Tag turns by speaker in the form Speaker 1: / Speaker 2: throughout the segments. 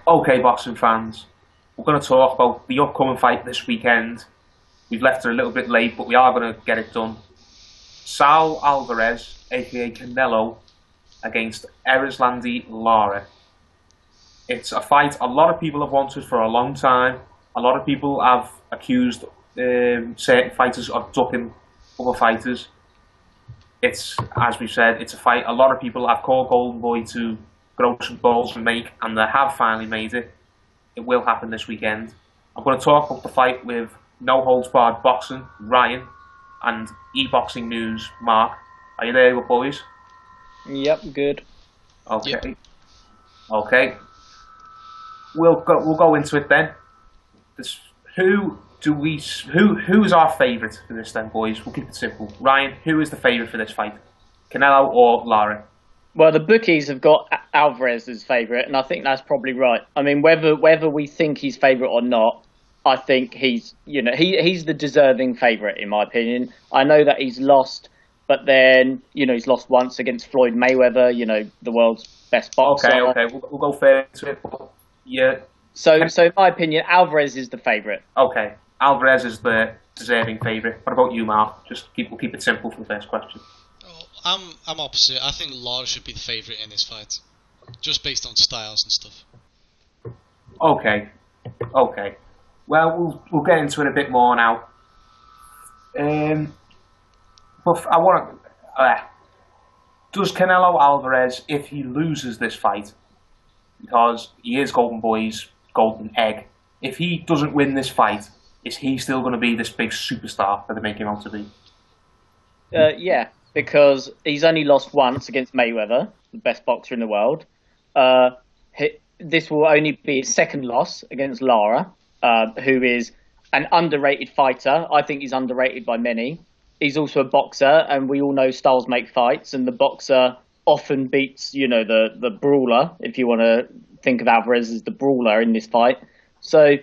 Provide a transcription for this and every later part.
Speaker 1: Okay, boxing fans, we're going to talk about the upcoming fight this weekend. We've left it a little bit late, but we are going to get it done. Saul Alvarez, aka Canelo, against Erislandy Lara. It's a fight a lot of people have wanted for a long time. A lot of people have accused certain fighters of ducking other fighters. It's, as we've said, it's a fight a lot of people have called Golden Boy to grow some balls and make, and they have finally made it. It will happen this weekend. I'm going to talk about the fight with No Holds Barred Boxing, Ryan, and e-boxing news, Mark. Are you there, boys?
Speaker 2: Yep, good.
Speaker 1: Okay.
Speaker 3: Yep.
Speaker 1: Okay. We'll go into it then. This, who is our favourite for this then, boys? We'll keep it simple. Ryan, who is the favourite for this fight? Canelo or Lara?
Speaker 2: Well, the bookies have got Alvarez as favourite, and I think that's probably right. I mean, whether we think he's favourite or not, I think he's the deserving favourite in my opinion. I know that he's lost, but then he's lost once against Floyd Mayweather, the world's best boxer.
Speaker 1: Okay, we'll go fair to it. But yeah.
Speaker 2: So in my opinion, Alvarez is the favourite.
Speaker 1: Okay, Alvarez is the deserving favourite. What about you, Mark? We'll keep it simple for the first question.
Speaker 3: Oh, I'm opposite. I think Lara should be the favourite in this fight, just based on styles and stuff.
Speaker 1: Okay. Well, we'll get into it a bit more now. But I want to. Does Canelo Alvarez, if he loses this fight, because he is Golden Boy's golden egg, if he doesn't win this fight, is he still going to be this big superstar that they make him out to be?
Speaker 2: Yeah, because he's only lost once against Mayweather, the best boxer in the world. This will only be his second loss against Lara, who is an underrated fighter. I think he's underrated by many. He's also a boxer, and we all know styles make fights, and the boxer often beats, the brawler, if you want to think of Alvarez as the brawler in this fight. So,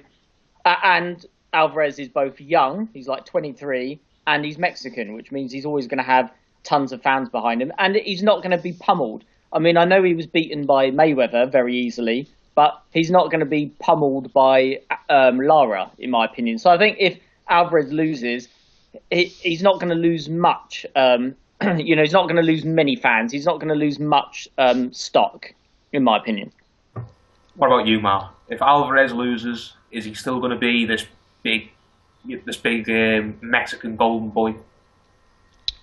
Speaker 2: and Alvarez is both young, he's like 23, and he's Mexican, which means he's always going to have tons of fans behind him, and he's not going to be pummeled. I mean, I know he was beaten by Mayweather very easily, but he's not going to be pummeled by Lara, in my opinion. So I think if Alvarez loses, he's not going to lose much. He's not going to lose many fans. He's not going to lose much stock, in my opinion.
Speaker 1: What about you, Mark? If Alvarez loses, is he still going to be this big Mexican Golden Boy?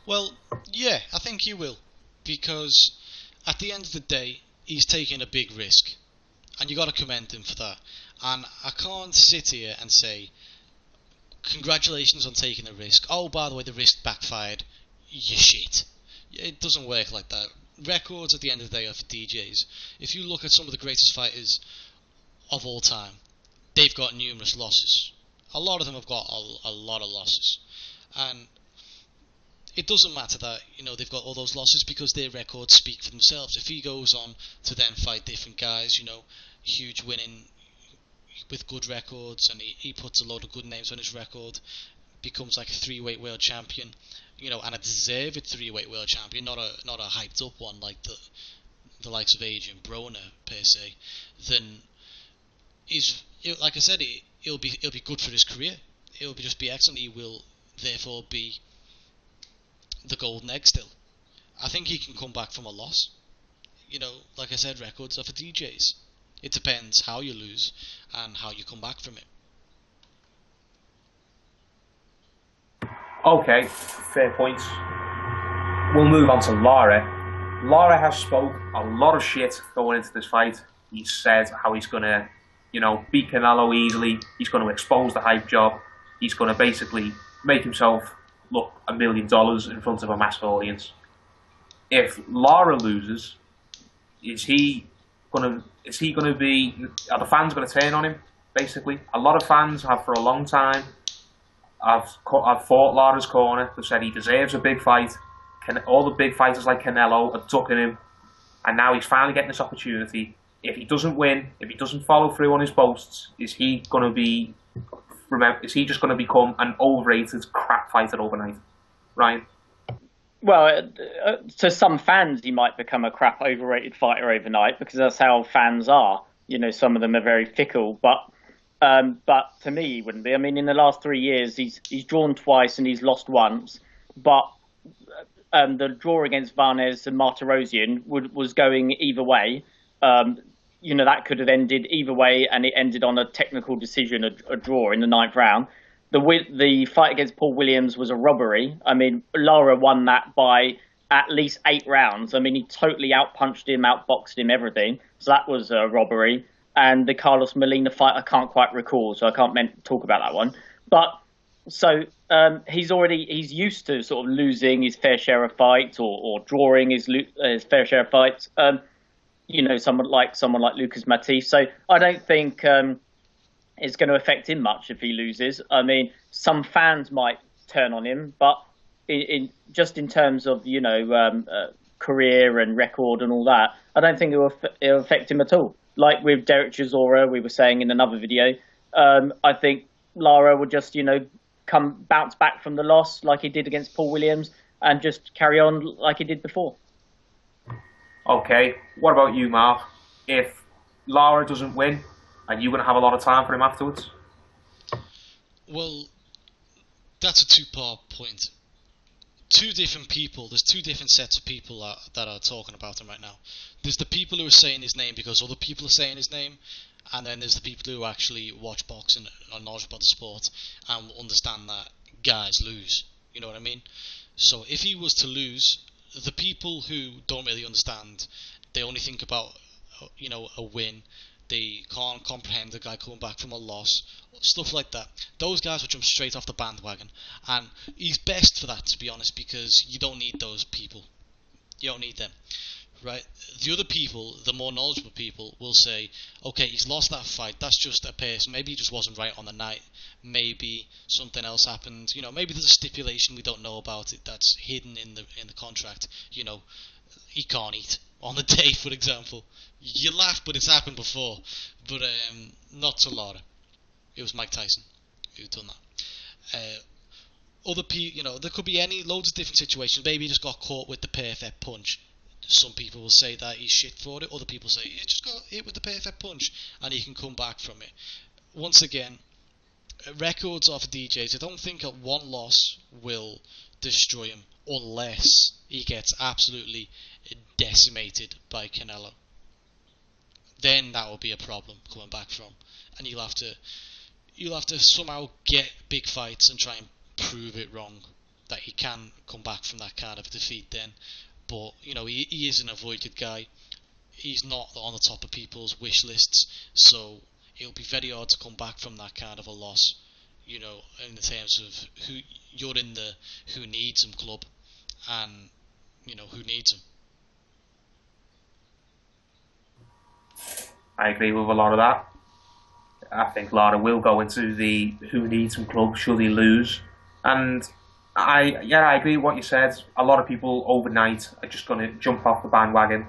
Speaker 3: Well, yeah, I think he will, because at the end of the day, he's taking a big risk, and you got to commend him for that. And I can't sit here and say, congratulations on taking the risk. Oh, by the way, the risk backfired. You shit. It doesn't work like that. Records at the end of the day are for DJs. If you look at some of the greatest fighters of all time, they've got numerous losses. A lot of them have got a lot of losses. And it doesn't matter that they've got all those losses, because their records speak for themselves. If he goes on to then fight different guys, huge winning with good records, and he puts a load of good names on his record, becomes like a 3-weight world champion, and a deserved 3-weight world champion, not a hyped up one like the likes of Adrian Broner per se, then like I said, it'll be good for his career. It'll just be excellent. He will therefore be the golden egg still. I think he can come back from a loss. Like I said, records are for DJs. It depends how you lose and how you come back from it.
Speaker 1: Okay, fair points. We'll move on to Lara. Lara has spoke a lot of shit going into this fight. He said how he's going to, beat Canelo easily. He's going to expose the hype job. He's going to basically make himself look $1 million in front of a massive audience. If Lara loses, is he going to be? Are the fans going to turn on him? Basically, a lot of fans have for a long time. I've fought Lara's corner. They've said he deserves a big fight. All the big fighters like Canelo are ducking him, and now he's finally getting this opportunity. If he doesn't win, if he doesn't follow through on his boasts, is he going to be? Is he just going to become an overrated crap fighter overnight? Ryan?
Speaker 2: Well, to some fans, he might become a crap overrated fighter overnight, because that's how fans are. some of them are very fickle, but to me, he wouldn't be. I mean, in the last 3 years, he's drawn twice and he's lost once. But the draw against Varnes and Martirosyan was going either way. That could have ended either way, and it ended on a technical decision, a draw in the 9th round. The fight against Paul Williams was a robbery. I mean, Lara won that by at least 8 rounds. I mean, he totally outpunched him, outboxed him, everything. So that was a robbery. And the Carlos Molina fight, I can't quite recall, so I can't talk about that one. But so he's used to sort of losing his fair share of fights or drawing his fair share of fights. Someone like Lucas Matisse. So I don't think it's going to affect him much if he loses. I mean, some fans might turn on him, but in terms of career and record and all that, I don't think it'll affect him at all. Like with Derek Chisora, we were saying in another video, I think Lara would just bounce back from the loss like he did against Paul Williams and just carry on like he did before.
Speaker 1: Okay, what about you, Mark? If Lara doesn't win, are you going to have a lot of time for him afterwards?
Speaker 3: Well, that's a two-part point. Two different people, there's two different sets of people that are talking about him right now. There's the people who are saying his name because other people are saying his name, and then there's the people who actually watch boxing, are knowledgeable about the sport, and understand that guys lose. You know what I mean? So if he was to lose, the people who don't really understand, they only think about a win. They can't comprehend a guy coming back from a loss, stuff like that. Those guys will jump straight off the bandwagon, and he's best for that, to be honest, because you don't need those people. You don't need them, right? The other people, the more knowledgeable people, will say, okay, he's lost that fight, that's just a person, maybe he just wasn't right on the night, maybe something else happened, maybe there's a stipulation we don't know about it that's hidden in the contract, he can't eat on the day, for example. You laugh, but it's happened before. But not to Lara. It was Mike Tyson who done that. Other people, there could be loads of different situations. Maybe he just got caught with the perfect punch. Some people will say that he's shit for it. Other people say he just got hit with the perfect punch and he can come back from it. Once again, records of DJs, I don't think that one loss will destroy him unless he gets absolutely decimated by Canelo. Then that will be a problem coming back from, and you'll have to somehow get big fights and try and prove it wrong that he can come back from that kind of defeat then. But he is an avoided guy. He's not on the top of people's wish lists, so it'll be very hard to come back from that kind of a loss. In the terms of who you're in the who needs him club, and who needs him.
Speaker 1: I agree with a lot of that. I think Lara will go into the who needs him club should he lose. And I agree with what you said. A lot of people overnight are just going to jump off the bandwagon.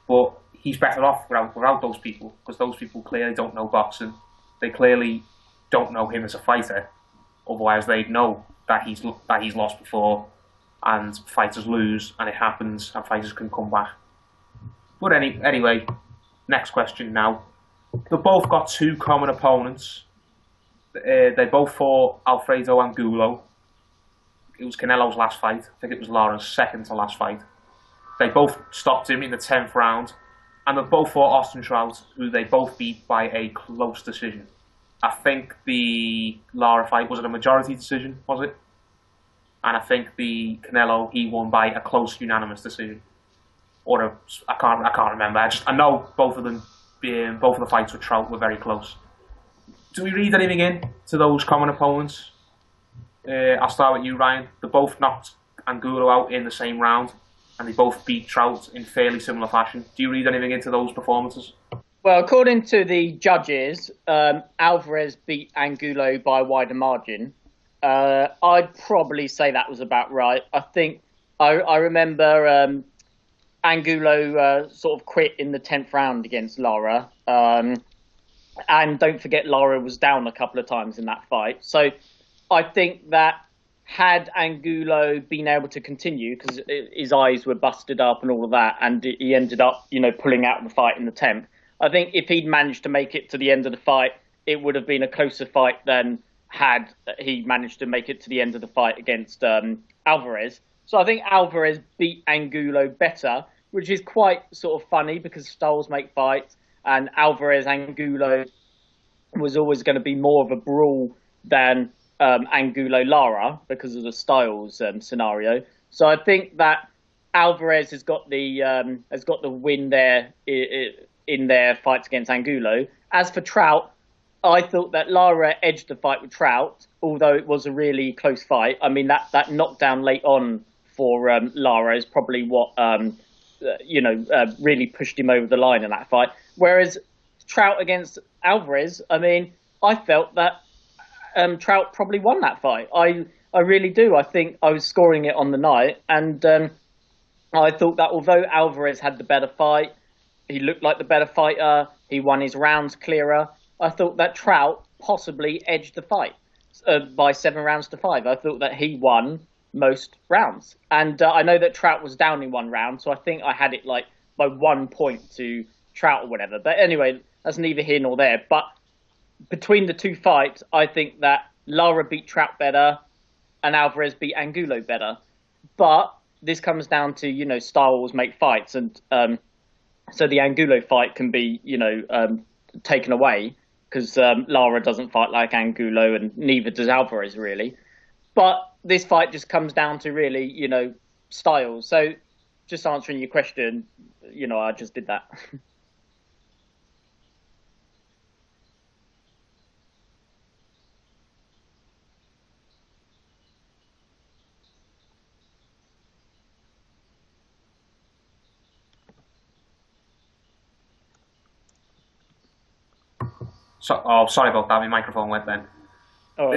Speaker 1: But he's better off without those people, because those people clearly don't know boxing. They clearly don't know him as a fighter. Otherwise they'd know that he's lost before, and fighters lose, and it happens, and fighters can come back. But anyway, next question now. They've both got two common opponents. They both fought Alfredo Angulo. It was Canelo's last fight. I think it was Lara's second to last fight. They both stopped him in the 10th round. And they both fought Austin Trout, who they both beat by a close decision. I think the Lara fight was a majority decision, was it? And I think the Canelo, he won by a close unanimous decision. I can't remember. I know both of the fights with Trout were very close. Do we read anything in to those common opponents? I'll start with you, Ryan. They both knocked Angulo out in the same round, and they both beat Trout in fairly similar fashion. Do you read anything into those performances?
Speaker 2: Well, according to the judges, Alvarez beat Angulo by a wider margin. I'd probably say that was about right. I think I remember Angulo sort of quit in the 10th round against Lara. And don't forget, Lara was down a couple of times in that fight. So I think that had Angulo been able to continue, because his eyes were busted up and all of that, and he ended up, pulling out of the fight in the 10th, I think if he'd managed to make it to the end of the fight, it would have been a closer fight than had he managed to make it to the end of the fight against Alvarez. So I think Alvarez beat Angulo better, which is quite sort of funny because styles make fights, and Alvarez Angulo was always going to be more of a brawl than Angulo Lara because of the styles scenario. So I think that Alvarez has got the win there in their fights against Angulo. As for Trout, I thought that Lara edged the fight with Trout, although it was a really close fight. I mean, that knockdown late on for Lara is probably what really pushed him over the line in that fight. Whereas Trout against Alvarez, I mean, I felt that Trout probably won that fight. I really do. I think I was scoring it on the night, and I thought that although Alvarez had the better fight, he looked like the better fighter, he won his rounds clearer, I thought that Trout possibly edged the fight by 7 rounds to 5. I thought that he won most rounds. And I know that Trout was down in 1 round, so I think I had it like by 1 point to Trout or whatever. But anyway, that's neither here nor there. But between the 2 fights, I think that Lara beat Trout better and Alvarez beat Angulo better. But this comes down to, styles make fights. And so the Angulo fight can be, taken away because Lara doesn't fight like Angulo and neither does Alvarez really. But this fight just comes down to really, styles. So just answering your question, I just did that.
Speaker 1: Sorry about that. My microphone went then.
Speaker 2: Oh.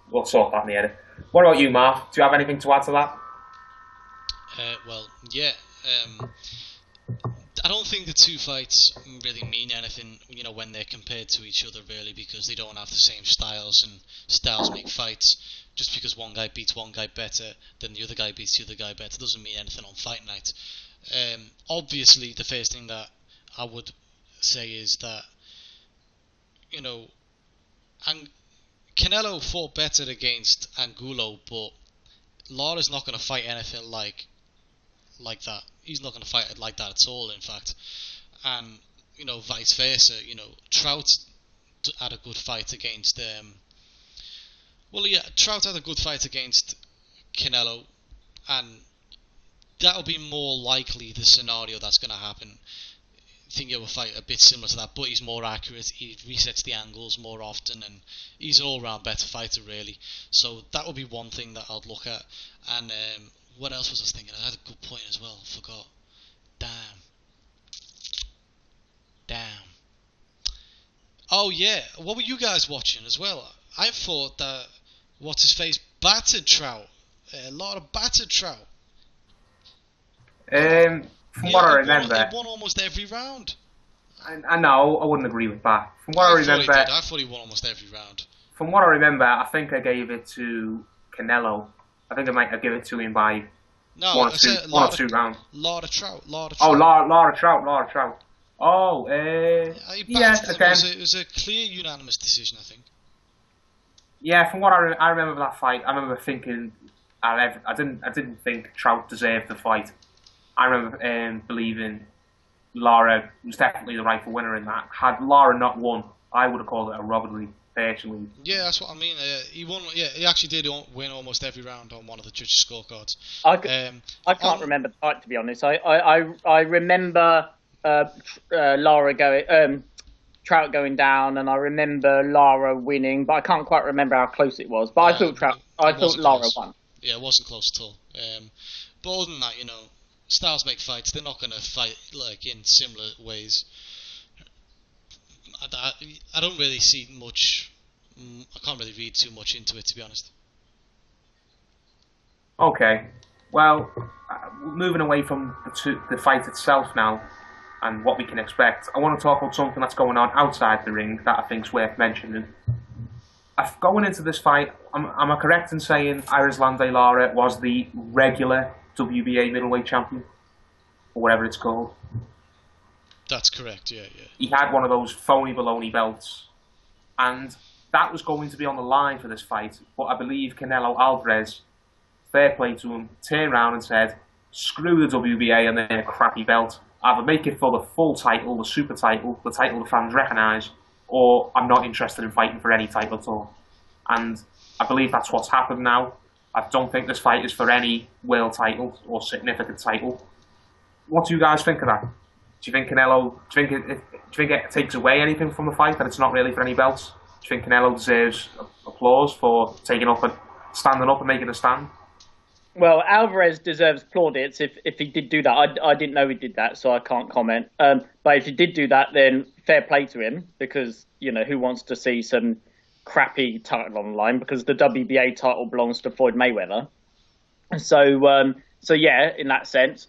Speaker 1: We'll sort that in the edit. What about you, Mark? Do you have anything to add to that?
Speaker 3: I don't think the 2 fights really mean anything, when they're compared to each other, really, because they don't have the same styles, and styles make fights. Just because one guy beats one guy better than the other guy beats the other guy better doesn't mean anything on fight night. Obviously, the first thing that I would say is that, Canelo fought better against Angulo, but Lara's not going to fight anything like that. He's not going to fight it like that at all, in fact. And, vice versa. Trout had a good fight against... Trout had a good fight against Canelo, and that'll be more likely the scenario that's going to happen. I think he will fight a bit similar to that, but he's more accurate, he resets the angles more often, and he's an all-round better fighter, really. So that would be one thing that I'd look at. And what else was I thinking? I had a good point as well, forgot. Damn. Oh yeah, what were you guys watching as well? I thought that, what's-his-face, battered Trout. A lot of battered Trout.
Speaker 1: From what I remember,
Speaker 3: he won almost every round.
Speaker 1: I know, I wouldn't agree with that. From what I remember,
Speaker 3: I thought he won almost every round.
Speaker 1: From what I remember, I think I gave it to Canelo. I think I might have given it to him by one or two rounds.
Speaker 3: Lara Trout.
Speaker 1: Oh, Lara Trout. Oh, yeah, again.
Speaker 3: It was a clear unanimous decision, I think.
Speaker 1: Yeah, from what I remember that fight, I remember thinking, I didn't think Trout deserved the fight. I remember believing Lara was definitely the rightful winner in that. Had Lara not won, I would have called it a robbery, personally.
Speaker 3: Yeah, that's what I mean. He won. Yeah, he actually did win almost every round on one of the judges' scorecards.
Speaker 2: I can't remember the fight, to be honest. I remember Trout going down, and I remember Lara winning, but I can't quite remember how close it was. But I thought Lara won.
Speaker 3: Yeah, it wasn't close at all. But other than that, styles make fights. They're not going to fight like in similar ways. I don't really see much. I can't really read too much into it, to be honest.
Speaker 1: Okay, well, moving away from the fight itself now, and what we can expect, I want to talk about something that's going on outside the ring that I think is worth mentioning. Going into this fight, am I correct in saying Erislandy Lara was the regular WBA middleweight champion, or whatever it's called?
Speaker 3: That's correct. Yeah.
Speaker 1: He had one of those phony baloney belts, and that was going to be on the line for this fight. But I believe Canelo Alvarez, fair play to him, turned around and said, "Screw the WBA and their crappy belt. Either make it for the full title, the super title, the title the fans recognise, or I'm not interested in fighting for any title at all." And I believe that's what's happened now. I don't think this fight is for any world title or significant title. What do you guys think of that? Do you think Canelo? Do you think it takes away anything from the fight that it's not really for any belts? Do you think Canelo deserves applause for standing up and making a stand?
Speaker 2: Well, Alvarez deserves plaudits if he did do that. I didn't know he did that, so I can't comment. But if he did do that, then fair play to him, because, who wants to see some crappy title on the line? Because the WBA title belongs to Floyd Mayweather. So yeah, in that sense.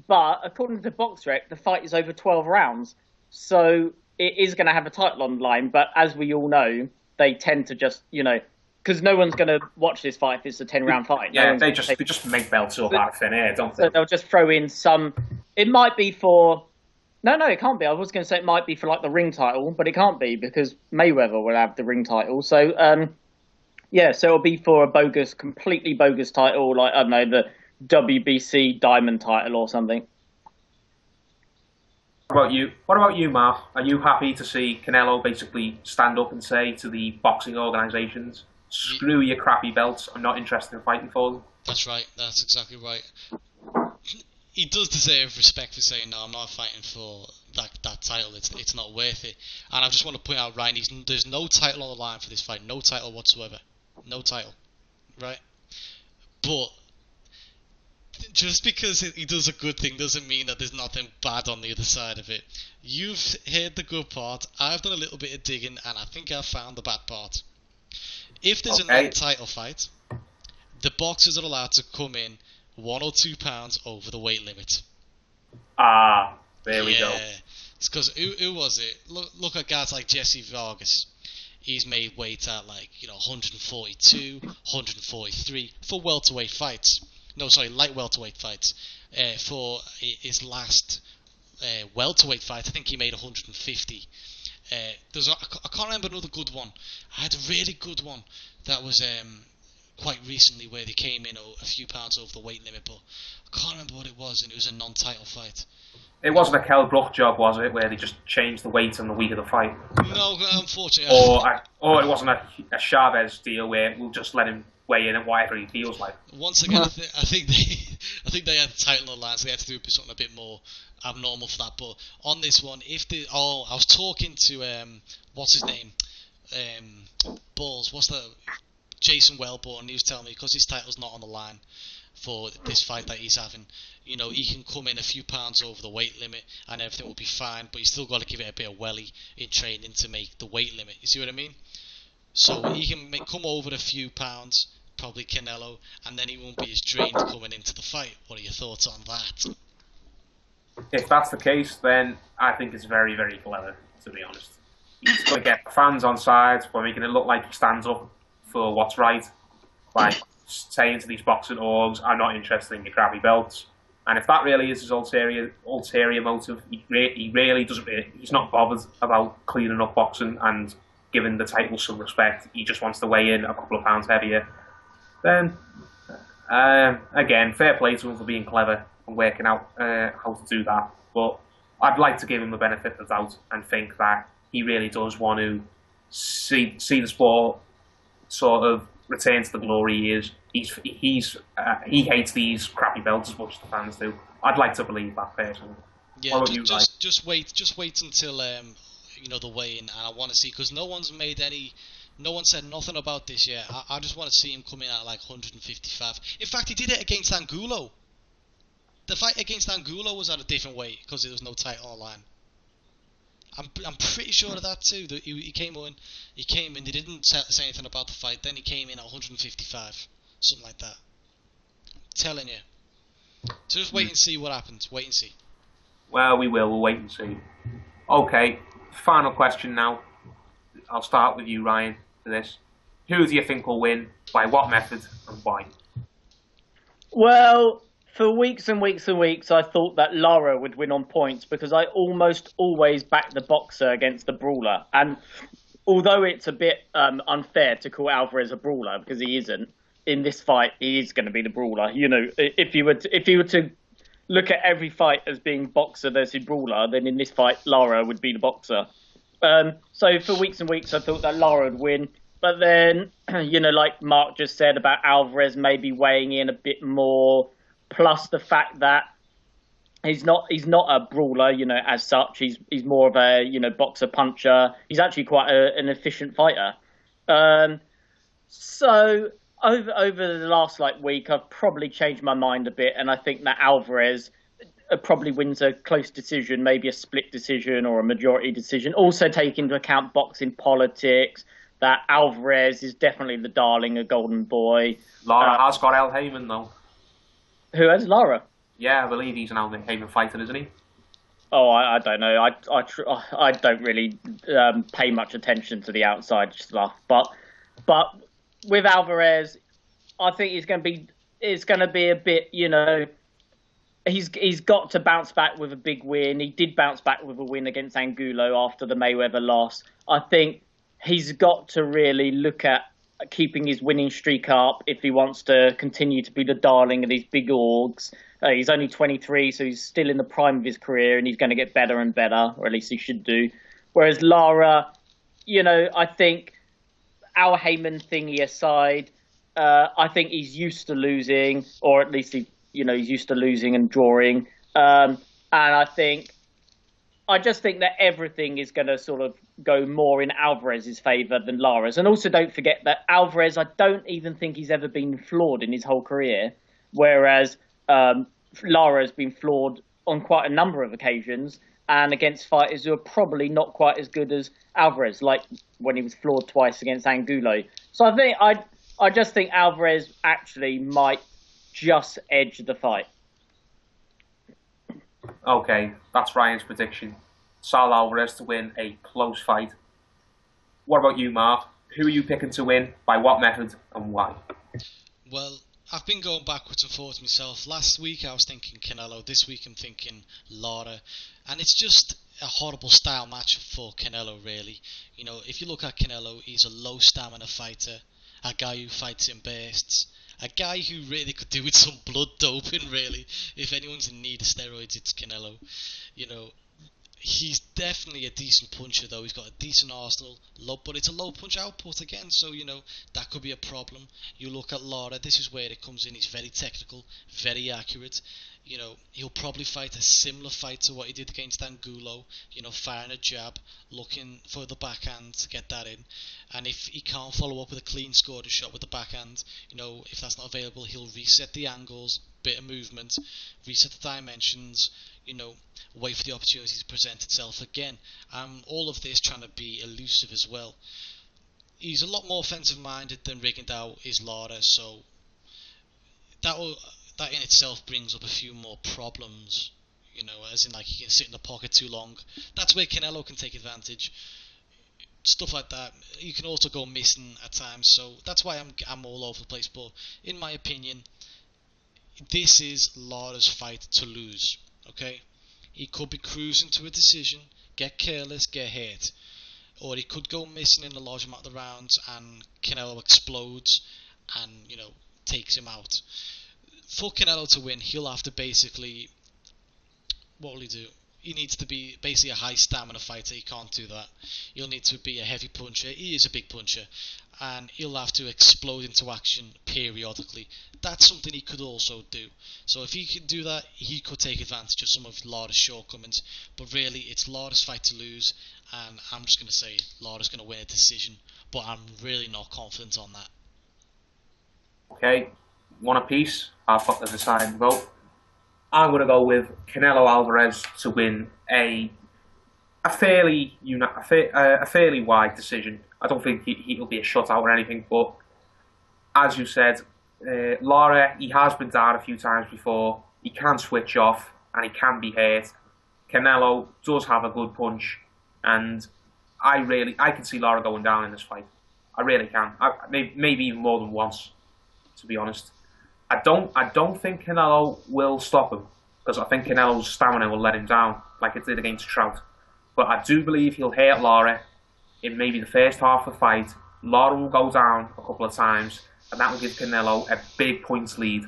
Speaker 2: But according to BoxRec, the fight is over 12 rounds. So it is going to have a title on the line. But as we all know, they tend to just, because no one's going to watch this fight if it's a 10-round fight.
Speaker 1: Yeah, they just make belts up out of thin air, don't they?
Speaker 2: So they'll just throw in some. It might be for. No, it can't be. I was going to say it might be for like the ring title, but it can't be because Mayweather will have the ring title. So so it'll be for a completely bogus title, like, I don't know, the WBC Diamond title or something.
Speaker 1: What about you, Mark? Are you happy to see Canelo basically stand up and say to the boxing organisations, "Screw your crappy belts, I'm not interested in fighting for them"?
Speaker 3: That's right. That's exactly right. He does deserve respect for saying, "No, I'm not fighting for that title. It's not worth it." And I just want to point out, Ryan, there's no title on the line for this fight. No title whatsoever. No title. Right? But just because he does a good thing doesn't mean that there's nothing bad on the other side of it. You've heard the good part. I've done a little bit of digging, and I think I've found the bad part. If there's a non-title fight, the boxers are allowed to come in 1 or 2 pounds over the weight limit.
Speaker 1: There we go.
Speaker 3: It's because who was it? Look at guys like Jesse Vargas. He's made weight at 142, 143 for welterweight fights. No, sorry, light welterweight fights. For his last welterweight fight, I think he made 150. I can't remember another good one. I had a really good one that was quite recently where they came in a few pounds over the weight limit, but I can't remember what it was, and it was a non-title fight.
Speaker 1: It wasn't a Kell Brook job, was it, where they just changed the weight on the week of the fight?
Speaker 3: No, unfortunately.
Speaker 1: Or it wasn't a Chavez deal where we'll just let him weigh in at whatever he feels like.
Speaker 3: Once again, I think they had the title on the line, so they had to do something a bit more abnormal for that. But on this one, I was talking to what's his name, Balls. What's the Jason Wellborn? He was telling me because his title's not on the line for this fight that he's having, he can come in a few pounds over the weight limit and everything will be fine, but he's still got to give it a bit of welly in training to make the weight limit. You see what I mean? So he can come over a few pounds, probably Canelo, and then he won't be as drained coming into the fight. What are your thoughts on that?
Speaker 1: If that's the case, then I think it's very, very clever, to be honest. He's going to get fans on side by making it look like he stands up for what's right, by saying to these boxing orgs, "I'm not interested in your crappy belts." And if that really is his ulterior motive, he really doesn't. He's not bothered about cleaning up boxing and giving the title some respect. He just wants to weigh in a couple of pounds heavier. Then, again, fair play to him for being clever and working out how to do that. But I'd like to give him the benefit of the doubt and think that he really does want to see the sport sort of return to the glory he is. He hates these crappy belts as much as the fans do. I'd like to believe that personally.
Speaker 3: Yeah, just wait until the weigh-in, and I want to see, because no one said nothing about this yet. I just want to see him come in at 155. In fact, he did it against Angulo. The fight against Angulo was at a different weight because there was no title on the line. I'm pretty sure of that too. That he came in. They didn't say anything about the fight. Then he came in at 155, something like that. I'm telling you. So just wait and see what happens. Wait and see.
Speaker 1: Well, we will. We'll wait and see. Okay. Final question now. I'll start with you, Ryan, for this. Who do you think will win? By what method and why?
Speaker 2: Well, for weeks and weeks and weeks, I thought that Lara would win on points because I almost always back the boxer against the brawler. And although it's a bit unfair to call Alvarez a brawler because he isn't, in this fight he is going to be the brawler. You know, if you were to look at every fight as being boxer versus brawler, then in this fight Lara would be the boxer. So for weeks and weeks, I thought that Lara would win. But then, you know, like Mark just said about Alvarez maybe weighing in a bit more, plus the fact that he's not a brawler, you know, as such. He's more of a, you know, boxer puncher. He's actually quite an efficient fighter. So over the last week, I've probably changed my mind a bit, and I think that Alvarez probably wins a close decision, maybe a split decision or a majority decision. Also take into account boxing politics, that Alvarez is definitely the darling, a golden boy.
Speaker 1: Lara has got Al Heyman, though.
Speaker 2: Who has Lara?
Speaker 1: Yeah, I believe he's an Al Heyman fighter, isn't he?
Speaker 2: Oh, I don't know. I don't really pay much attention to the outside stuff. But with Alvarez, I think it's going to be a bit, you know, he's got to bounce back with a big win. He did bounce back with a win against Angulo after the Mayweather loss. I think he's got to really look at keeping his winning streak up if he wants to continue to be the darling of these big orgs. He's only 23, so he's still in the prime of his career, and he's going to get better and better, or at least he should do. Whereas Lara, you know, I think our Heyman thingy aside, I think he's used to losing, or at least he's used to losing and drawing. And I just think that everything is going to sort of go more in Alvarez's favour than Lara's. And also don't forget that Alvarez, I don't even think he's ever been flawed in his whole career, whereas Lara has been flawed on quite a number of occasions and against fighters who are probably not quite as good as Alvarez, like when he was flawed twice against Angulo. So I just think Alvarez actually might just edge the fight.
Speaker 1: Okay, that's Ryan's prediction. Saul Alvarez to win a close fight. What about you, Mark? Who are you picking to win? By what method and why?
Speaker 3: Well, I've been going backwards and forwards myself. Last week I was thinking Canelo. This week I'm thinking Lara. And it's just a horrible style match for Canelo, really. You know, if you look at Canelo, he's a low stamina fighter, a guy who fights in bursts, a guy who really could do with some blood doping, really. If anyone's in need of steroids, it's Canelo. You know, he's definitely a decent puncher, though. He's got a decent arsenal, but it's a low punch output again, so, you know, that could be a problem. You look at Lara, this is where it comes in. He's very technical, very accurate. You know, he'll probably fight a similar fight to what he did against Angulo, you know, firing a jab, looking for the backhand to get that in. And if he can't follow up with a clean scored shot with the backhand, you know, if that's not available, he'll reset the angles, bit of movement, reset the dimensions, you know, wait for the opportunity to present itself again. All of this trying to be elusive as well. He's a lot more offensive minded than Rigondeaux is Lara, so that in itself brings up a few more problems, you know, as in, like, he can sit in the pocket too long. That's where Canelo can take advantage. Stuff like that. You can also go missing at times, so that's why I'm all over the place. But in my opinion, this is Lara's fight to lose. Okay, he could be cruising to a decision, get careless, get hurt, or he could go missing in a large amount of the rounds, and Canelo explodes and, you know, takes him out. For Canelo to win, he'll have to basically, what will he do? He needs to be basically a high stamina fighter. He can't do that. He'll need to be a heavy puncher. He is a big puncher, and he'll have to explode into action periodically. That's something he could also do. So if he could do that, he could take advantage of some of Lara's shortcomings. But really, it's Lara's fight to lose, and I'm just going to say Lara's going to win a decision. But I'm really not confident on that.
Speaker 1: Okay, one apiece. I've got the deciding vote. I'm going to go with Canelo Alvarez to win a fairly wide decision. I don't think he'll be a shutout or anything, but as you said, Lara, he has been down a few times before. He can switch off and he can be hurt. Canelo does have a good punch, and I can see Lara going down in this fight. I really can. Maybe even more than once, to be honest. I don't think Canelo will stop him because I think Canelo's stamina will let him down like it did against Trout. But I do believe he'll hurt Lara in maybe the first half of the fight. Lara will go down a couple of times, and that will give Canelo a big points lead.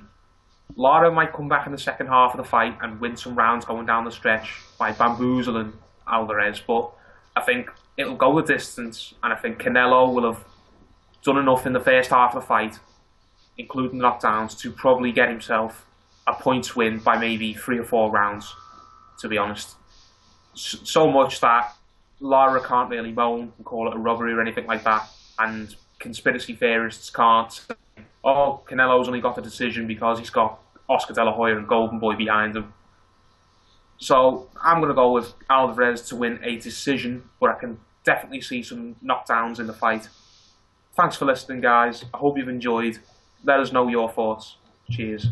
Speaker 1: Lara might come back in the second half of the fight and win some rounds going down the stretch by bamboozling Alvarez, but I think it'll go the distance, and I think Canelo will have done enough in the first half of the fight, including knockdowns, to probably get himself a points win by maybe 3 or 4 rounds, to be honest. So much that Lara can't really moan and call it a robbery or anything like that, and conspiracy theorists can't say, oh, Canelo's only got the decision because he's got Oscar De La Hoya and Golden Boy behind him. So I'm going to go with Alvarez to win a decision, but I can definitely see some knockdowns in the fight. Thanks for listening, guys. I hope you've enjoyed. Let us know your thoughts. Cheers.